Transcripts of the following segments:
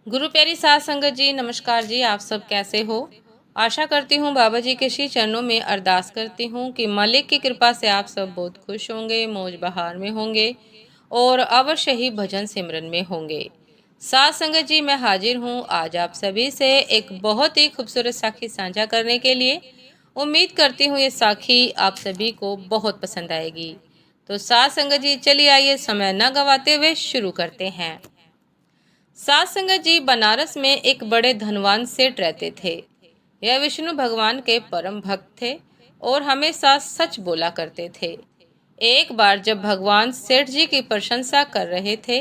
गुरु प्यारी साध संगत जी, नमस्कार जी। आप सब कैसे हो? आशा करती हूँ बाबा जी के श्री चरणों में अरदास करती हूँ कि मालिक की कृपा से आप सब बहुत खुश होंगे, मौज बहार में होंगे और अवश्य ही भजन सिमरन में होंगे। साध संगत जी, मैं हाजिर हूँ आज आप सभी से एक बहुत ही खूबसूरत साखी साझा करने के लिए। उम्मीद करती हूँ ये साखी आप सभी को बहुत पसंद आएगी। तो साध संगत जी, चलिए आइए समय न गवाते हुए शुरू करते हैं। साध संगत जी, बनारस में एक बड़े धनवान सेठ रहते थे। यह विष्णु भगवान के परम भक्त थे और हमेशा सच बोला करते थे। एक बार जब भगवान सेठ जी की प्रशंसा कर रहे थे,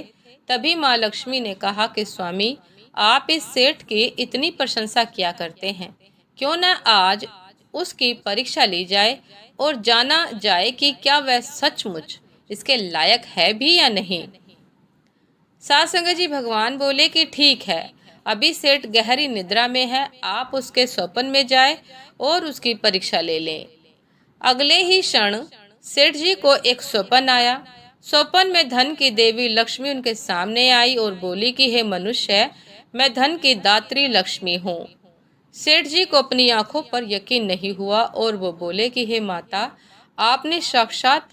तभी माँ लक्ष्मी ने कहा कि स्वामी, आप इस सेठ की इतनी प्रशंसा किया करते हैं, क्यों न आज उसकी परीक्षा ली जाए और जाना जाए कि क्या वह सचमुच इसके लायक है भी या नहीं। साध संगत जी, भगवान बोले कि ठीक है, अभी सेठ गहरी निद्रा में है, आप उसके स्वप्न में जाए और उसकी परीक्षा ले लें। अगले ही क्षण सेठ जी को एक स्वप्न आया। स्वप्न में धन की देवी लक्ष्मी उनके सामने आई और बोली कि हे मनुष्य, मैं धन की दात्री लक्ष्मी हूँ। सेठ जी को अपनी आंखों पर यकीन नहीं हुआ और वो बोले कि हे माता, आपने साक्षात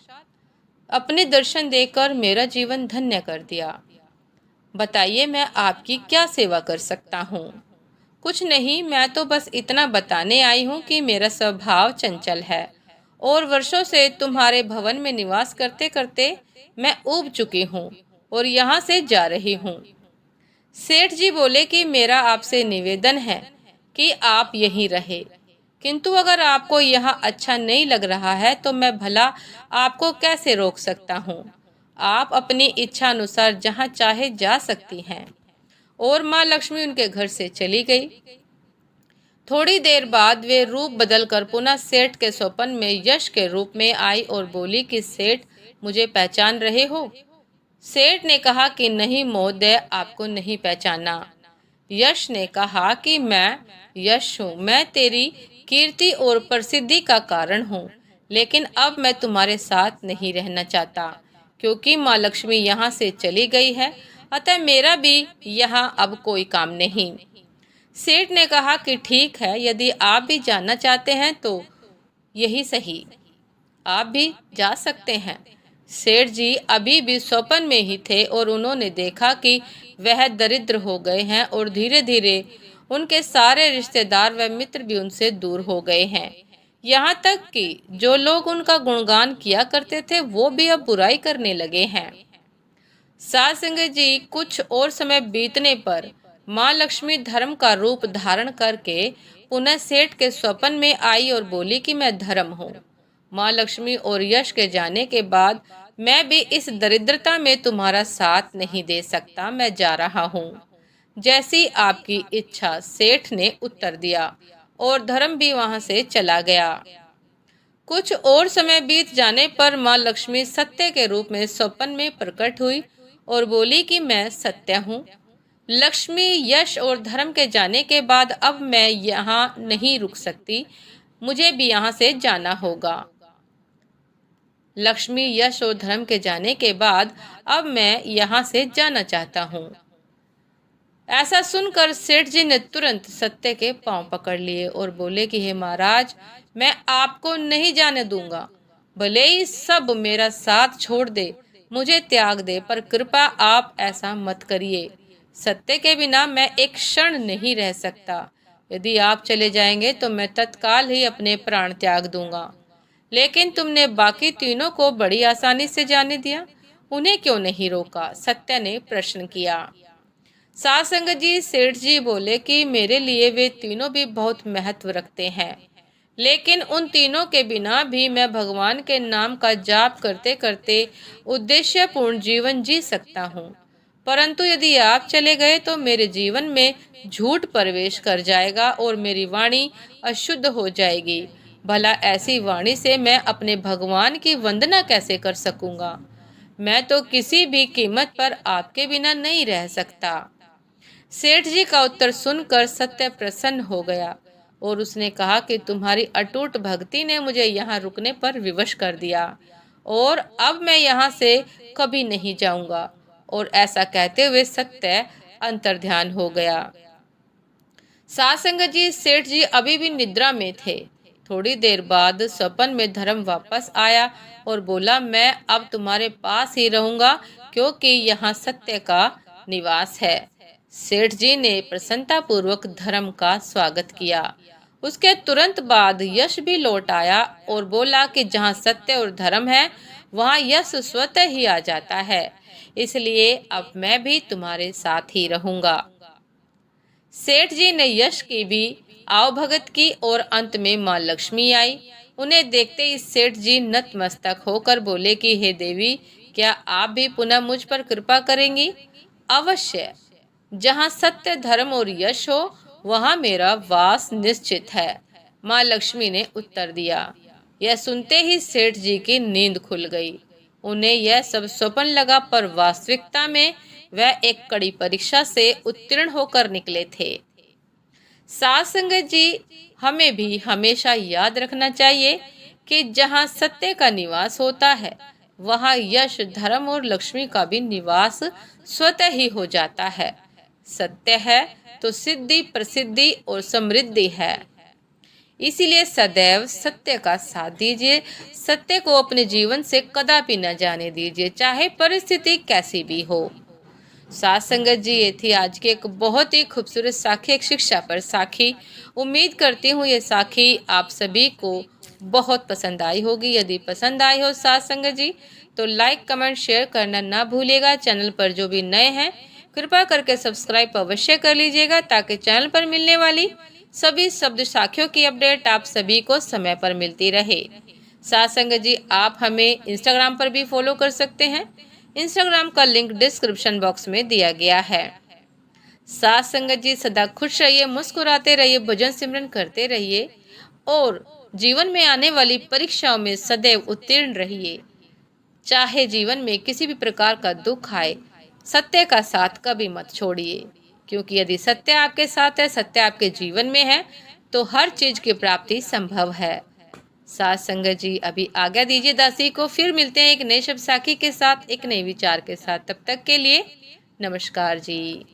अपने दर्शन देकर मेरा जीवन धन्य कर दिया। बताइए, मैं आपकी क्या सेवा कर सकता हूँ? कुछ नहीं, मैं तो बस इतना बताने आई हूँ कि मेरा स्वभाव चंचल है और वर्षों से तुम्हारे भवन में निवास करते करते मैं ऊब चुकी हूँ और यहाँ से जा रही हूँ। सेठ जी बोले कि मेरा आपसे निवेदन है कि आप यहीं रहे, किंतु अगर आपको यहाँ अच्छा नहीं लग रहा है तो मैं भला आपको कैसे रोक सकता हूँ। आप अपनी इच्छा अनुसार जहाँ चाहे जा सकती हैं। और माँ लक्ष्मी उनके घर से चली गई। थोड़ी देर बाद वे रूप बदलकर पुनः सेठ के स्वप्न में यश के रूप में आई और बोली कि सेठ, मुझे पहचान रहे हो? सेठ ने कहा कि नहीं महोदय, आपको नहीं पहचाना। यश ने कहा कि मैं यश हूँ, मैं तेरी कीर्ति और प्रसिद्धि का कारण हूँ, लेकिन अब मैं तुम्हारे साथ नहीं रहना चाहता क्योंकि माँ लक्ष्मी यहाँ से चली गई है, अतः मेरा भी यहाँ अब कोई काम नहीं। सेठ ने कहा कि ठीक है, यदि आप भी जानना चाहते हैं तो यही सही, आप भी जा सकते हैं। सेठ जी अभी भी स्वप्न में ही थे और उन्होंने देखा कि वह दरिद्र हो गए हैं और धीरे धीरे उनके सारे रिश्तेदार व मित्र भी उनसे दूर हो गए हैं। यहाँ तक कि जो लोग उनका गुणगान किया करते थे वो भी अब बुराई करने लगे हैं। साध संगत जी, कुछ और समय बीतने पर माँ लक्ष्मी धर्म का रूप धारण करके पुनः सेठ के स्वप्न में आई और बोली कि मैं धर्म हूँ। माँ लक्ष्मी और यश के जाने के बाद मैं भी इस दरिद्रता में तुम्हारा साथ नहीं दे सकता, मैं जा रहा हूँ। जैसी आपकी इच्छा, सेठ ने उत्तर दिया और धर्म भी वहां से चला गया। कुछ और समय बीत जाने पर माँ लक्ष्मी सत्य के रूप में स्वप्न में प्रकट हुई और बोली कि मैं सत्य हूँ। लक्ष्मी, यश और धर्म के जाने के बाद अब मैं यहाँ नहीं रुक सकती, मुझे भी यहाँ से जाना होगा। लक्ष्मी, यश और धर्म के जाने के बाद अब मैं यहाँ से जाना चाहता हूँ। ऐसा सुनकर सेठ जी ने तुरंत सत्य के पांव पकड़ लिए और बोले कि हे महाराज, मैं आपको नहीं जाने दूंगा। भले ही सब मेरा साथ छोड़ दे, मुझे त्याग दे, पर कृपा आप ऐसा मत करिए। सत्य के बिना मैं एक क्षण नहीं रह सकता। यदि आप चले जाएंगे तो मैं तत्काल ही अपने प्राण त्याग दूंगा। लेकिन तुमने बाकी तीनों को बड़ी आसानी से जाने दिया, उन्हें क्यों नहीं रोका? सत्य ने प्रश्न किया। साध संगत जी, सेठ जी बोले कि मेरे लिए वे तीनों भी बहुत महत्व रखते हैं, लेकिन उन तीनों के बिना भी मैं भगवान के नाम का जाप करते करते उद्देश्यपूर्ण जीवन जी सकता हूँ। परंतु यदि आप चले गए तो मेरे जीवन में झूठ प्रवेश कर जाएगा और मेरी वाणी अशुद्ध हो जाएगी। भला ऐसी वाणी से मैं अपने भगवान की वंदना कैसे कर सकूंगा? मैं तो किसी भी कीमत पर आपके बिना नहीं रह सकता। सेठ जी का उत्तर सुनकर सत्य प्रसन्न हो गया और उसने कहा कि तुम्हारी अटूट भक्ति ने मुझे यहाँ रुकने पर विवश कर दिया और अब मैं यहाँ से कभी नहीं जाऊंगा। और ऐसा कहते हुए सत्य अंतर्ध्यान हो गया। सात संगत जी, सेठ जी अभी भी निद्रा में थे। थोड़ी देर बाद स्वप्न में धर्म वापस आया और बोला, मैं अब तुम्हारे पास ही रहूंगा क्योंकि यहाँ सत्य का निवास है। सेठ जी ने प्रसन्नता पूर्वक धर्म का स्वागत किया। उसके तुरंत बाद यश भी लौट आया और बोला कि जहाँ सत्य और धर्म है वहाँ यश स्वतः ही आ जाता है, इसलिए अब मैं भी तुम्हारे साथ ही रहूंगा। सेठ जी ने यश की भी आवभगत की और अंत में माँ लक्ष्मी आई। उन्हें देखते ही सेठ जी नतमस्तक होकर बोले कि हे देवी, क्या आप भी पुनः मुझ पर कृपा करेंगी? अवश्य, जहाँ सत्य धर्म और यश हो वहाँ मेरा वास निश्चित है, माँ लक्ष्मी ने उत्तर दिया। यह सुनते ही सेठ जी की नींद खुल गई। उन्हें यह सब स्वप्न लगा, पर वास्तविकता में वह एक कड़ी परीक्षा से उत्तीर्ण होकर निकले थे। सात संगत जी, हमें भी हमेशा याद रखना चाहिए कि जहाँ सत्य का निवास होता है वहाँ यश, धर्म और लक्ष्मी का भी निवास स्वतः ही हो जाता है। सत्य है तो सिद्धि, प्रसिद्धि और समृद्धि है। इसीलिए सदैव सत्य का साथ दीजिए, सत्य को अपने जीवन से कदापि न जाने दीजिए, चाहे परिस्थिति कैसी भी हो। सात संगत जी, ये थी आज की एक बहुत ही खूबसूरत साखी, एक शिक्षा पर साखी। उम्मीद करती हूँ ये साखी आप सभी को बहुत पसंद आई होगी। यदि पसंद आई हो सात संगत जी तो लाइक, कमेंट, शेयर करना ना भूलिएगा। चैनल पर जो भी नए हैं कृपया करके सब्सक्राइब अवश्य कर लीजिएगा, ताकि चैनल पर मिलने वाली सभी शब्द साखियों की अपडेट आप सभी को समय पर मिलती रहे। सात संगत जी, आप हमें इंस्टाग्राम पर भी फॉलो कर सकते हैं। इंस्टाग्राम का लिंक डिस्क्रिप्शन बॉक्स में दिया गया है। सात संगत जी, सदा खुश रहिए, मुस्कुराते रहिए, भजन सिमरन करते रहिए और जीवन में आने वाली परीक्षाओं में सदैव उत्तीर्ण रहिए। चाहे जीवन में किसी भी प्रकार का दुख आए, सत्य का साथ कभी मत छोड़िए, क्योंकि यदि सत्य आपके साथ है, सत्य आपके जीवन में है, तो हर चीज की प्राप्ति संभव है। सात संगत जी, अभी आज्ञा दीजिए दासी को, फिर मिलते हैं एक नए शब्द साखी के साथ, एक नए विचार के साथ। तब तक के लिए नमस्कार जी।